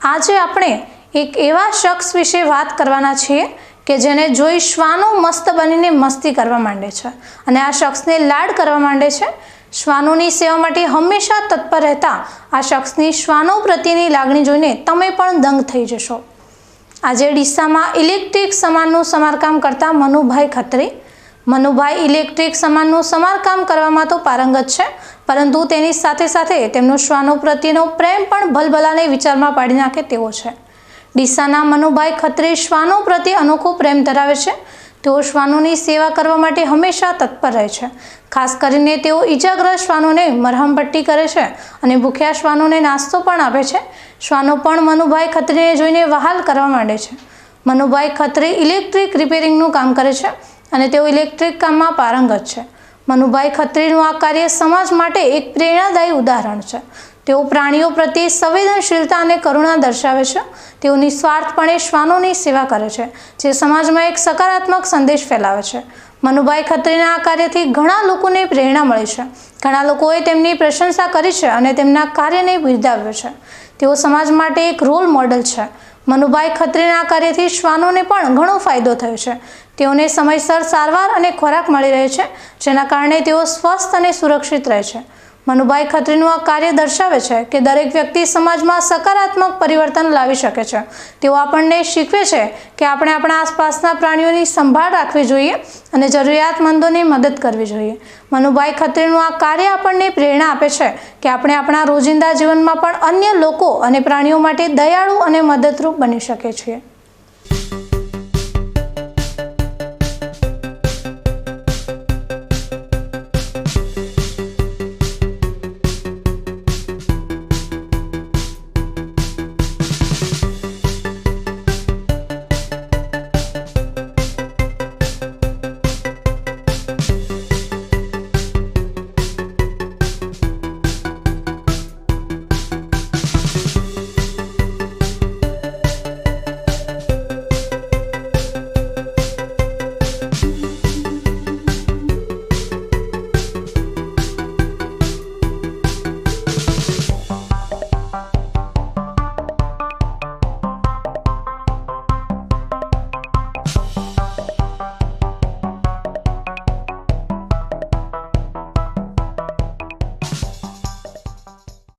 આજે આપણે એક એવા શખ્સ વિશે વાત કરવાના છીએ કે જેને જોઈ શ્વાનો મસ્ત બનીને મસ્તી કરવા માંડે છે અને આ શખ્સને લાડ કરવા માંડે છે। શ્વાનોની સેવા માટે હંમેશા તત્પર રહેતા આ શખ્સની શ્વાનો પ્રત્યેની લાગણી જોઈને તમે પણ દંગ થઈ જશો। આજે ડીસામાં ઇલેક્ટ્રિક સામાનનું સમારકામ કરતા મનુભાઈ ખત્રી। મનુભાઈ ઇલેક્ટ્રિક સામાનનું સમારકામ કરવામાં તો પારંગત છે, પરંતુ તેની સાથે સાથે તેમનો શ્વાનો પ્રત્યેનો પ્રેમ પણ ભલભલાને વિચારમાં પાડી નાખે તેવો છે। ડીસાના મનુભાઈ ખત્રી શ્વાનો પ્રત્યે અનોખો પ્રેમ ધરાવે છે। તેઓ શ્વાનોની સેવા કરવા માટે હંમેશા તત્પર રહે છે। ખાસ કરીને તેઓ ઈજાગ્રસ્ત શ્વાનોને મરહમપટ્ટી કરે છે અને ભૂખ્યા શ્વાનોને નાસ્તો પણ આપે છે। શ્વાનો પણ મનુભાઈ ખત્રીને જોઈને વહાલ કરવા માંડે છે। મનુભાઈ ખત્રી ઇલેક્ટ્રિક રિપેરિંગનું કામ કરે છે અને તેઓ ઇલેક્ટ્રિક કામમાં પારંગત છે। મનુભાઈ ખત્રીનું આ કાર્ય સમાજ માટે એક પ્રેરણાદાયી ઉદાહરણ છે। તેઓ પ્રાણીઓ પ્રત્યે સંવેદનશીલતા અને કરુણા દર્શાવે છે। તેઓ નિસ્વાર્થપણે શ્વાનોની સેવા કરે છે, જે સમાજમાં એક સકારાત્મક સંદેશ ફેલાવે છે। મનુભાઈ ખત્રીના આ કાર્યથી ઘણા લોકોને પ્રેરણા મળી છે। ઘણા લોકોએ તેમની પ્રશંસા કરી છે અને તેમના કાર્યને બિરદાવ્યો છે। તેઓ સમાજ માટે એક રોલ મોડલ છે। મનુભાઈ ખત્રીના આ કાર્યથી શ્વાનોને પણ ઘણો ફાયદો થયો છે। તેઓને સમયસર સારવાર અને ખોરાક મળી રહે છે, જેના કારણે તેઓ સ્વસ્થ અને સુરક્ષિત રહે છે। મનુભાઈ ખત્રીનું આ કાર્ય દર્શાવે છે કે દરેક વ્યક્તિ સમાજમાં સકારાત્મક પરિવર્તન લાવી શકે છે। તેઓ આપણને શીખવે છે કે આપણે આપણા આસપાસના પ્રાણીઓની સંભાળ રાખવી જોઈએ અને જરૂરિયાતમંદોને મદદ કરવી જોઈએ। મનુભાઈ ખત્રીનું આ કાર્ય આપણને પ્રેરણા આપે છે કે આપણે આપણા રોજિંદા જીવનમાં પણ અન્ય લોકો અને પ્રાણીઓ માટે દયાળુ અને મદદરૂપ બની શકીએ છીએ।